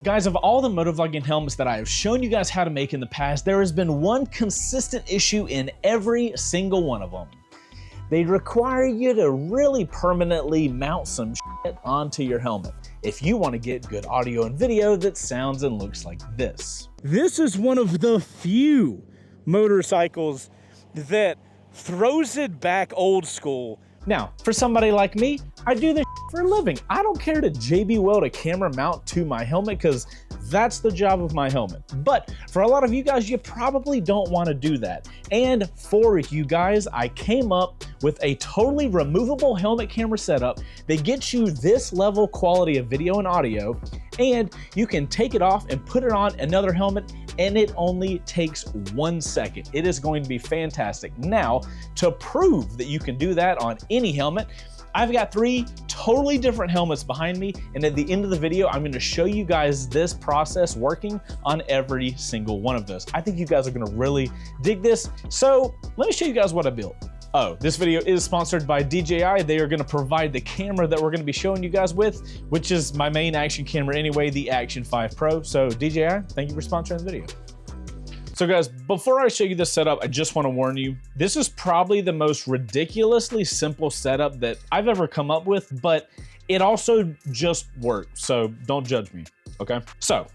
Guys, of all the motovlogging helmets that I have shown you guys how to make in the past, there has been one consistent issue in every single one of them. They require you to really permanently mount some shit onto your helmet if you want to get good audio and video that sounds and looks like this. This is one of the few motorcycles that throws it back old school. Now, for somebody like me, I do this for a living. I don't care to JB weld a camera mount to my helmet because that's the job of my helmet. But for a lot of you guys, you probably don't want to do that. And for you guys, I came up with a totally removable helmet camera setup that gets you this level quality of video and audio, and you can take it off and put it on another helmet, and it only takes 1 second. It is going to be fantastic. Now, to prove that you can do that on any helmet, I've got 3 totally different helmets behind me, and at the end of the video, I'm going to show you guys this process working on every single one of those. I think you guys are going to really dig this. So let me show you guys what I built. Oh, this video is sponsored by DJI. They are going to provide the camera that we're going to be showing you guys with, which is my main action camera anyway, the Action 5 Pro. So DJI, thank you for sponsoring the video. So guys, before I show you this setup, I just want to warn you, this is probably the most ridiculously simple setup that I've ever come up with, but it also just worked. So don't judge me, okay? So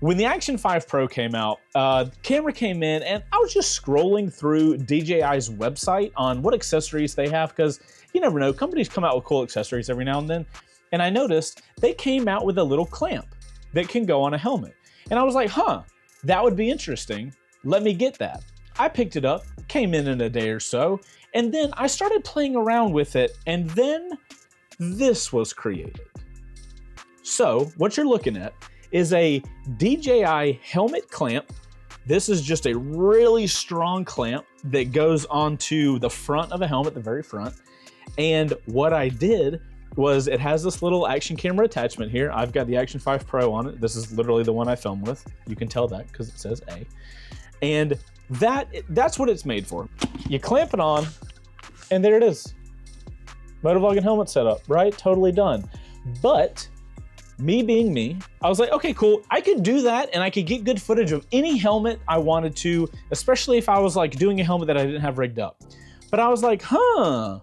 when the Action 5 Pro came out, the camera came in and I was just scrolling through DJI's website on what accessories they have, because you never know, companies come out with cool accessories every now and then. And I noticed they came out with a little clamp that can go on a helmet. And I was like, huh, that would be interesting. Let me get that. I picked it up, came in a day or so, and then I started playing around with it, and then this was created. So what you're looking at is a DJI helmet clamp. This is just a really strong clamp that goes onto the front of a helmet, the very front. And what I did was it has this little action camera attachment here. I've got the Action 5 Pro on it. This is literally the one I film with. You can tell that because it says A. And that's what it's made for. You clamp it on, and there it is. Motovlogging helmet setup, right? Totally done. But me being me, I was like, okay, cool. I could do that, and I could get good footage of any helmet I wanted to, especially if I was like doing a helmet that I didn't have rigged up. But I was like, huh,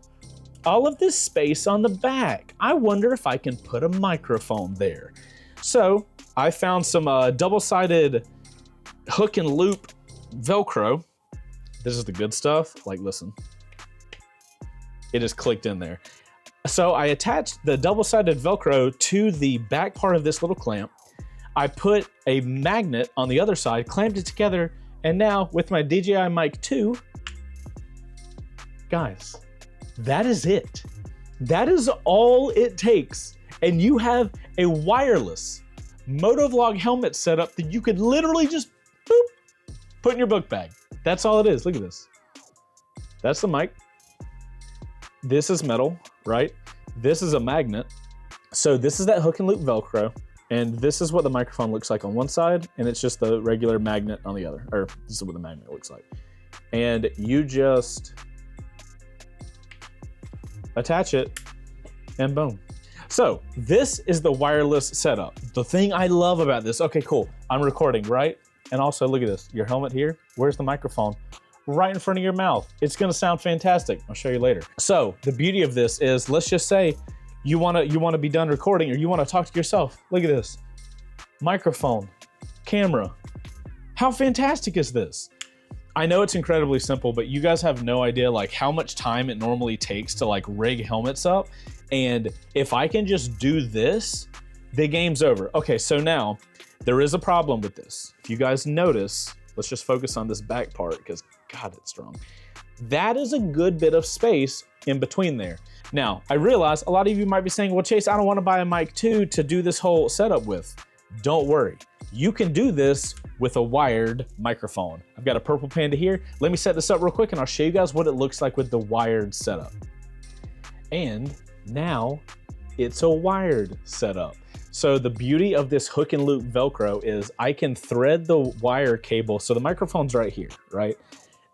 all of this space on the back. I wonder if I can put a microphone there. So I found some double-sided hook and loop Velcro. This is the good stuff. Like, listen, it is clicked in there. So I attached the double-sided Velcro to the back part of this little clamp. I put a magnet on the other side, clamped it together, and now with my DJI Mic 2, guys, that is it. That is all it takes. And you have a wireless Motovlog helmet setup that you could literally just boop, put in your book bag. That's all it is. Look at this. That's the mic. This is metal, right? This is a magnet. So this is that hook and loop Velcro. And this is what the microphone looks like on one side, and it's just the regular magnet on the other. Or this is what the magnet looks like. And you just attach it, and boom. So this is the wireless setup. The thing I love about this, okay, cool. I'm recording, right? And also look at this, your helmet here. Where's the microphone? Right in front of your mouth. It's gonna sound fantastic. I'll show you later. So the beauty of this is, let's just say you wanna be done recording, or you wanna talk to yourself. Look at this, microphone, camera. How fantastic is this? I know it's incredibly simple, but you guys have no idea like how much time it normally takes to like rig helmets up. And if I can just do this, the game's over. Okay, so now there is a problem with this. If you guys notice, let's just focus on this back part because God, it's strong. That is a good bit of space in between there. Now, I realize a lot of you might be saying, well, Chase, I don't want to buy a mic 2 to do this whole setup with. Don't worry. You can do this with a wired microphone. I've got a purple Panda here. Let me set this up real quick and I'll show you guys what it looks like with the wired setup. And now it's a wired setup. So the beauty of this hook and loop Velcro is I can thread the wire cable. So the microphone's right here, right?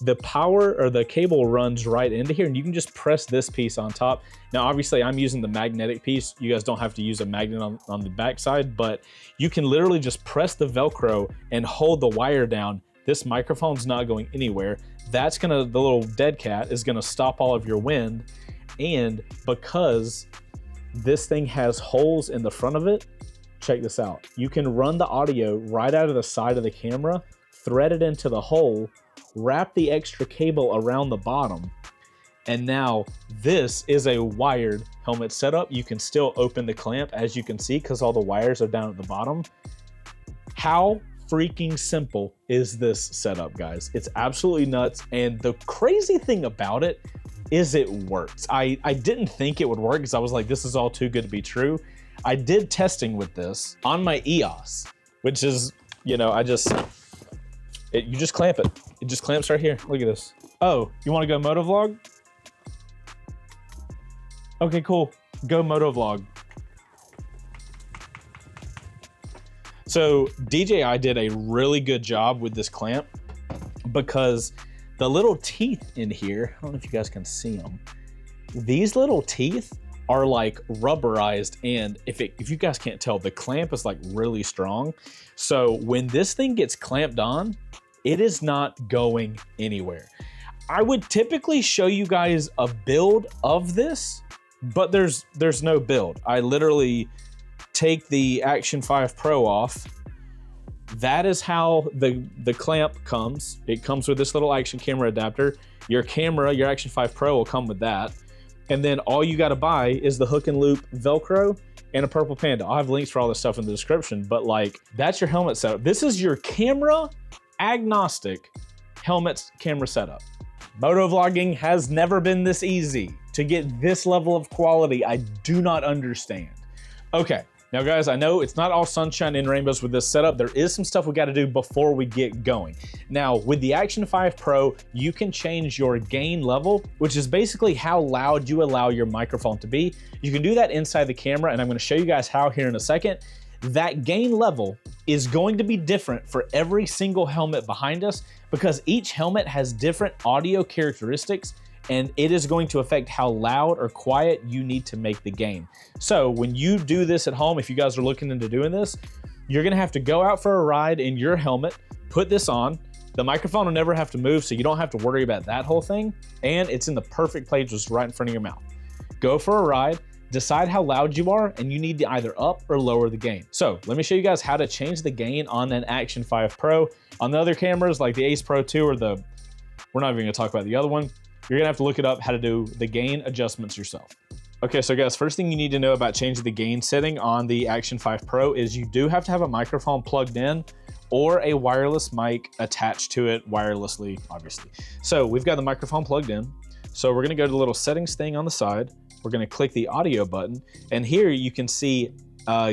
the power or the cable runs right into here, and you can just press this piece on top. Now, obviously, I'm using the magnetic piece. You guys don't have to use a magnet on the backside, but you can literally just press the Velcro and hold the wire down. This microphone's not going anywhere. That's gonna, the little dead cat is gonna stop all of your wind. And because this thing has holes in the front of it, check this out. You can run the audio right out of the side of the camera, thread it into the hole, wrap the extra cable around the bottom, and now this is a wired helmet setup. You can still open the clamp, as you can see, because all the wires are down at the bottom. How freaking simple is this setup, guys? It's absolutely nuts, and the crazy thing about it is it works. I didn't think it would work because I was like, this is all too good to be true. I did testing with this on my EOS, which is, you know, you just clamp it. It just clamps right here. Look at this. Oh, you want to go Motovlog? Okay, cool. Go Motovlog. So DJI did a really good job with this clamp because the little teeth in here, I don't know if you guys can see them. These little teeth are like rubberized, and if you guys can't tell, the clamp is like really strong. So when this thing gets clamped on, it is not going anywhere. I would typically show you guys a build of this, but there's no build. I literally take the Action 5 Pro off. That is how the clamp comes. It comes with this little action camera adapter. Your camera, your Action 5 Pro will come with that. And then all you gotta buy is the hook and loop Velcro and a purple panda. I'll have links for all this stuff in the description, but like, that's your helmet setup. This is your camera agnostic helmet camera setup. Motovlogging has never been this easy. To get this level of quality, I do not understand. Okay, now guys, I know it's not all sunshine and rainbows with this setup. There is some stuff we gotta do before we get going. Now, with the Action 5 Pro, you can change your gain level, which is basically how loud you allow your microphone to be. You can do that inside the camera, and I'm gonna show you guys how here in a second. That gain level is going to be different for every single helmet behind us because each helmet has different audio characteristics, and it is going to affect how loud or quiet you need to make the gain. So when you do this at home, if you guys are looking into doing this, you're gonna have to go out for a ride in your helmet, put this on. The microphone will never have to move, so you don't have to worry about that whole thing, and it's in the perfect place just right in front of your mouth. Go for a ride, decide how loud you are, and you need to either up or lower the gain. So let me show you guys how to change the gain on an Action 5 Pro. On the other cameras, like the Ace Pro 2 or we're not even gonna talk about the other one, you're gonna have to look it up how to do the gain adjustments yourself. Okay, so guys, first thing you need to know about changing the gain setting on the Action 5 Pro is you do have to have a microphone plugged in or a wireless mic attached to it wirelessly, obviously. So we've got the microphone plugged in. So we're gonna go to the little settings thing on the side. We're gonna click the audio button, and here you can see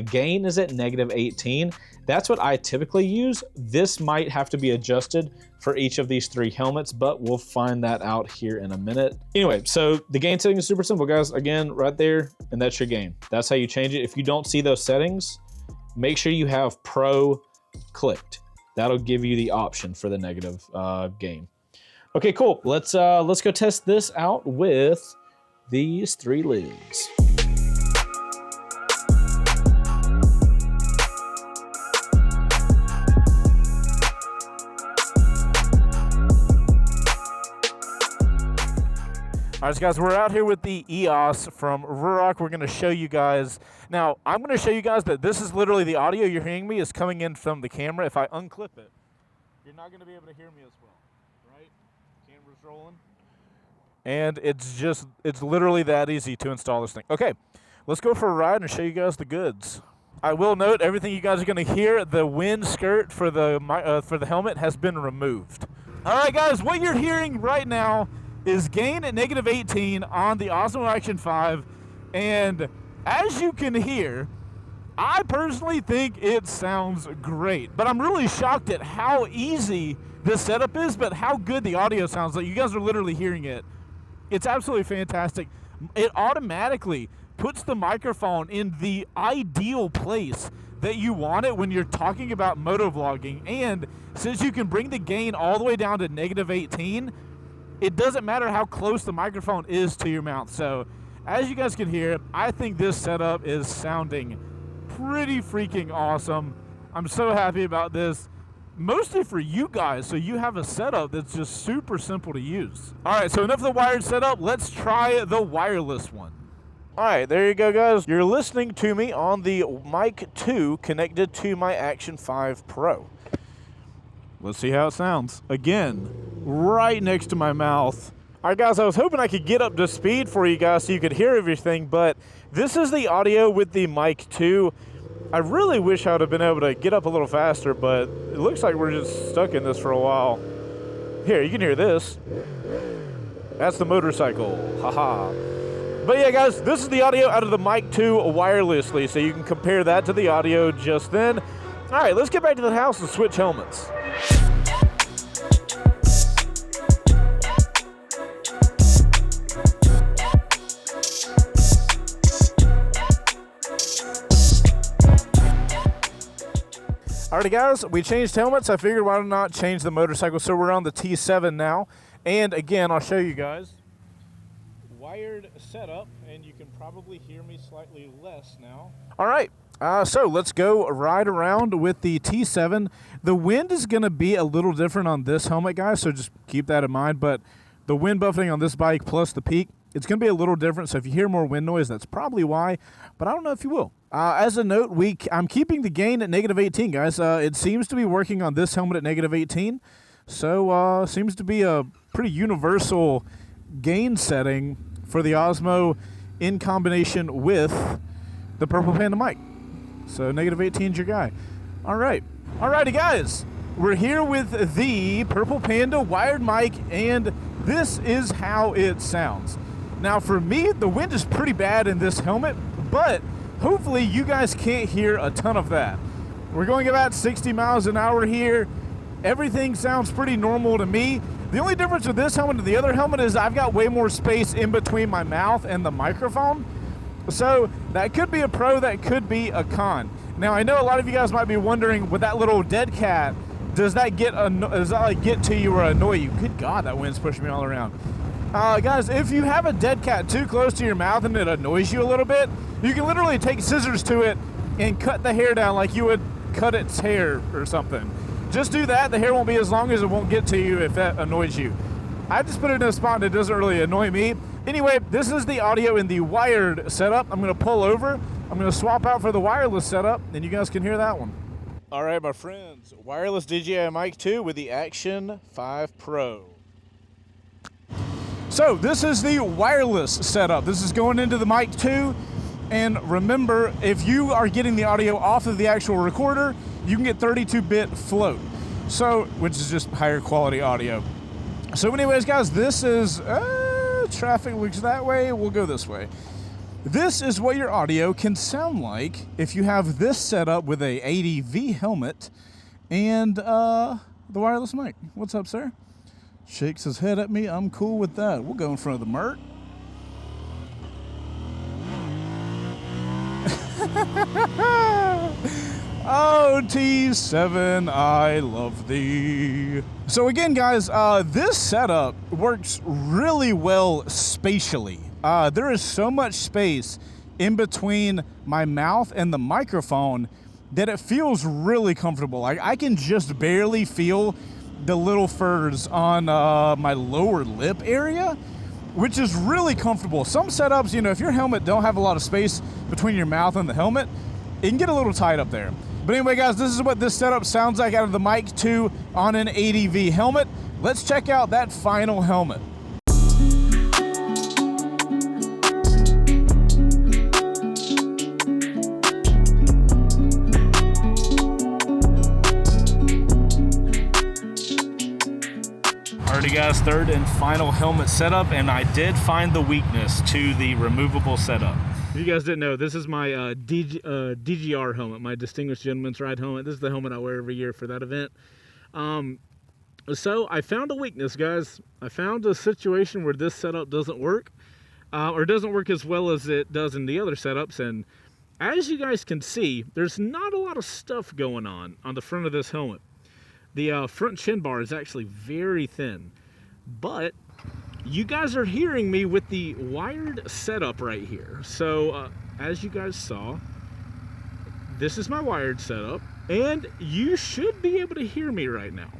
gain is at -18. That's what I typically use. This might have to be adjusted for each of these 3 helmets, but we'll find that out here in a minute. Anyway, so the gain setting is super simple, guys. Again, right there, and that's your gain. That's how you change it. If you don't see those settings, make sure you have Pro clicked. That'll give you the option for the negative gain. Okay, cool. Let's go test this out with these 3 lids. All right, guys, we're out here with the EOS from Ruroc. We're going to show you guys. Now, I'm going to show you guys that this is literally the audio you're hearing me is coming in from the camera. If I unclip it, you're not going to be able to hear me as well, right? Camera's rolling. And it's literally that easy to install this thing. Okay, let's go for a ride and show you guys the goods. I will note everything you guys are going to hear, the wind skirt for the helmet has been removed. All right, guys, what you're hearing right now is gain at -18 on the Osmo Action 5, and as you can hear, I personally think it sounds great, but I'm really shocked at how easy this setup is, but how good the audio sounds like. You guys are literally hearing it. It's absolutely fantastic. It automatically puts the microphone in the ideal place that you want it when you're talking about motovlogging. And since you can bring the gain all the way down to -18, it doesn't matter how close the microphone is to your mouth. So as you guys can hear, I think this setup is sounding pretty freaking awesome. I'm so happy about this, mostly for you guys, so you have a setup that's just super simple to use. All right, so enough of the wired setup. Let's try the wireless one. All right, there you go, guys. You're listening to me on the Mic 2 connected to my Action 5 Pro. Let's see how it sounds. Again, right next to my mouth. All right, guys, I was hoping I could get up to speed for you guys so you could hear everything, but this is the audio with the Mic 2. I really wish I would have been able to get up a little faster, but it looks like we're just stuck in this for a while. Here, you can hear this. That's the motorcycle. Haha. But yeah, guys, this is the audio out of the Mic 2 wirelessly, so you can compare that to the audio just then. All right, let's get back to the house and switch helmets. Alrighty, guys, we changed helmets. I figured why not change the motorcycle, so we're on the T7 now. And again, I'll show you guys. Wired setup, and you can probably hear me slightly less now. All right, so let's go ride around with the T7. The wind is going to be a little different on this helmet, guys, so just keep that in mind. But the wind buffeting on this bike plus the peak, it's going to be a little different. So if you hear more wind noise, that's probably why, but I don't know if you will. As a note, I'm keeping the gain at -18, guys. It seems to be working on this helmet at -18, so seems to be a pretty universal gain setting for the Osmo in combination with the Purple Panda mic. So -18 is your guy. All right. Alrighty, guys. We're here with the Purple Panda wired mic, and this is how it sounds. Now, for me, the wind is pretty bad in this helmet, but hopefully you guys can't hear a ton of that. We're going about 60 miles an hour here. Everything sounds pretty normal to me. The only difference with this helmet and the other helmet is I've got way more space in between my mouth and the microphone. So that could be a pro, that could be a con. Now, I know a lot of you guys might be wondering, with that little dead cat, does that get to you or annoy you? Good God, that wind's pushing me all around. Guys, if you have a dead cat too close to your mouth and it annoys you a little bit, you can literally take scissors to it and cut the hair down like you would cut its hair or something. Just do that. The hair won't be as long as it won't get to you if that annoys you. I just put it in a spot that doesn't really annoy me. Anyway, this is the audio in the wired setup. I'm going to pull over. I'm going to swap out for the wireless setup, and you guys can hear that one. All right, my friends. Wireless DJI Mic 2 with the Action 5 Pro. So this is the wireless setup. This is going into the Mic 2. And remember, if you are getting the audio off of the actual recorder, you can get 32-bit float, so which is just higher quality audio. So anyways, guys, this is traffic looks that way. We'll go this way. This is what your audio can sound like if you have this setup with a ADV helmet and the wireless mic. What's up, sir? Shakes his head at me. I'm cool with that. We'll go in front of the Mert. Oh, T7, I love thee. So again, guys, this setup works really well spatially. There is so much space in between my mouth and the microphone that it feels really comfortable. I can just barely feel the little furs on my lower lip area, which is really comfortable. Some setups, you know, if your helmet don't have a lot of space between your mouth and the helmet, it can get a little tight up there. But anyway, guys, this is what this setup sounds like out of the Mic 2 on an ADV helmet. Let's check out that final helmet. Alrighty, guys, third and final helmet setup, and I did find the weakness to the removable setup. If you guys didn't know, this is my DGR helmet, my Distinguished Gentleman's Ride helmet. This is the helmet I wear every year for that event. So I found a weakness, guys. I found a situation where this setup doesn't work, or doesn't work as well as it does in the other setups, and as you guys can see, there's not a lot of stuff going on the front of this helmet. The front chin bar is actually very thin, but you guys are hearing me with the wired setup right here. So as you guys saw, this is my wired setup, and you should be able to hear me right now.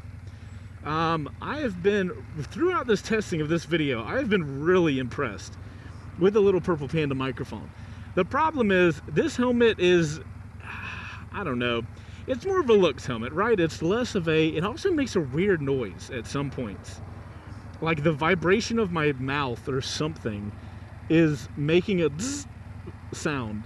I have been, throughout this testing of this video, I have been really impressed with the little Purple Panda microphone. The problem is, this helmet is, I don't know, it's more of a looks helmet, right? It's less of a, it also makes a weird noise at some points. Like the vibration of my mouth or something is making a zzz sound.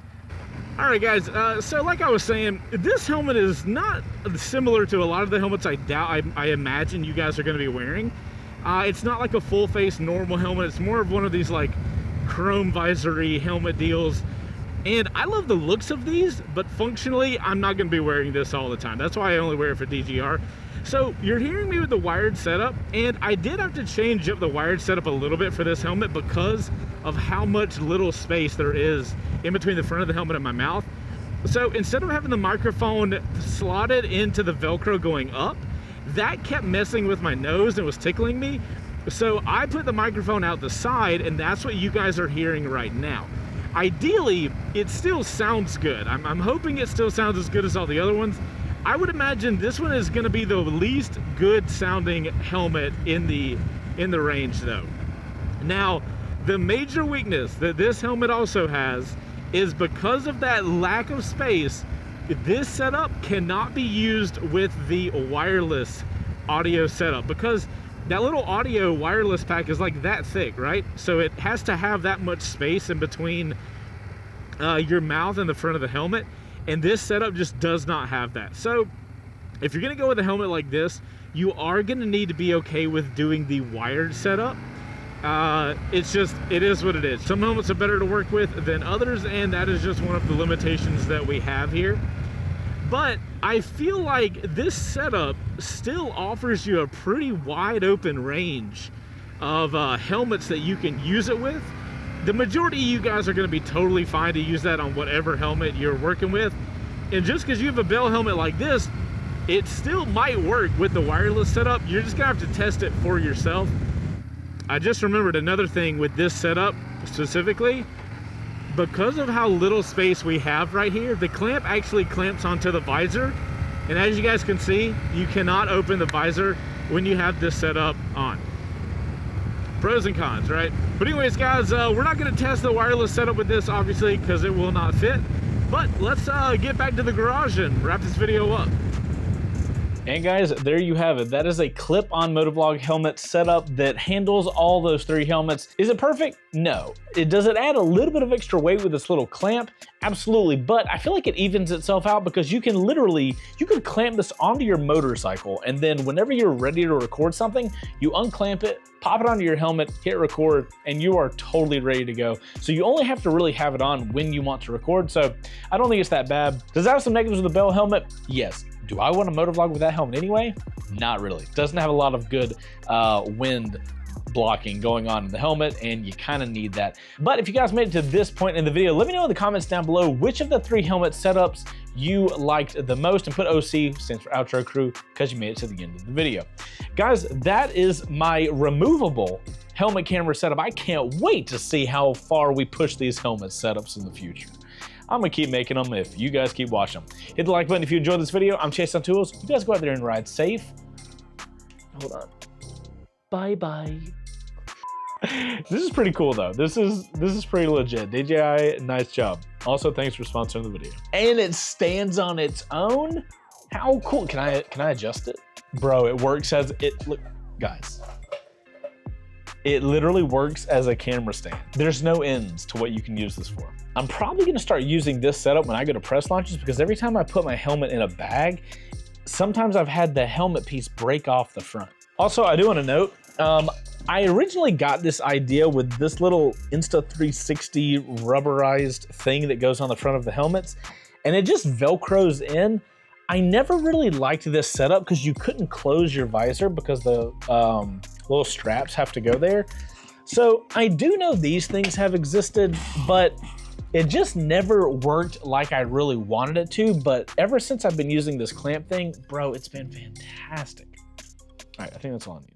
All right, guys, so like I was saying, this helmet is not similar to a lot of the helmets I imagine you guys are going to be wearing. It's not like a full face normal helmet. It's more of one of these like chrome visory helmet deals. And I love the looks of these, but functionally, I'm not going to be wearing this all the time. That's why I only wear it for DGR. So you're hearing me with the wired setup, and I did have to change up the wired setup a little bit for this helmet because of how much little space there is in between the front of the helmet and my mouth. So instead of having the microphone slotted into the Velcro going up, that kept messing with my nose and was tickling me. So I put the microphone out the side, and that's what you guys are hearing right now. Ideally, it still sounds good. I'm hoping it still sounds as good as all the other ones. I would imagine this one is going to be the least good sounding helmet in the range though. Now, the major weakness that this helmet also has is because of that lack of space, this setup cannot be used with the wireless audio setup because that little audio wireless pack is like that thick, right? So it has to have that much space in between your mouth and the front of the helmet, and this setup just does not have that. So if you're gonna go with a helmet like this, you are gonna need to be okay with doing the wired setup. It is what it is. Some helmets are better to work with than others, and that is just one of the limitations that we have here. But I feel like this setup still offers you a pretty wide open range of helmets that you can use it with. The majority of you guys are going to be totally fine to use that on whatever helmet you're working with. And just because you have a bell helmet like this, it still might work with the wireless setup. You're just going to have to test it for yourself. I just remembered another thing with this setup specifically. Because of how little space we have right here, the clamp actually clamps onto the visor. And as you guys can see, you cannot open the visor when you have this setup on. Pros and cons, right? But anyways, guys, we're not going to test the wireless setup with this, obviously, because it will not fit. But let's get back to the garage and wrap this video up. And guys, there you have it. That is a clip-on Motovlog helmet setup that handles all those three helmets. Is it perfect? No. Does it add a little bit of extra weight with this little clamp? Absolutely, but I feel like it evens itself out because you could clamp this onto your motorcycle, and then whenever you're ready to record something, you unclamp it, pop it onto your helmet, hit record, and you are totally ready to go. So you only have to really have it on when you want to record, so I don't think it's that bad. Does it have some negatives with the bell helmet? Yes. Do I want to motovlog with that helmet anyway? Not really. Doesn't have a lot of good wind blocking going on in the helmet, and you kind of need that. But if you guys made it to this point in the video, let me know in the comments down below which of the three helmet setups you liked the most, and put OC, stands for outro crew, because you made it to the end of the video. Guys, that is my removable helmet camera setup. I can't wait to see how far we push these helmet setups in the future. I'm gonna keep making them if you guys keep watching them. Hit the like button if you enjoyed this video. I'm Chaseontwowheels. You guys go out there and ride safe. Hold on. Bye-bye. This is pretty cool though. This is pretty legit. DJI, nice job. Also, thanks for sponsoring the video. And it stands on its own? How cool. Can I adjust it? Bro, it works as it, look, guys. It literally works as a camera stand. There's no ends to what you can use this for. I'm probably gonna start using this setup when I go to press launches, because every time I put my helmet in a bag, sometimes I've had the helmet piece break off the front. Also, I do want to note, I originally got this idea with this little Insta360 rubberized thing that goes on the front of the helmets, and it just Velcros in. I never really liked this setup because you couldn't close your visor because the little straps have to go there. So I do know these things have existed, but It just never worked like I really wanted it to, but ever since I've been using this clamp thing, bro, it's been fantastic. All right, I think that's all I need.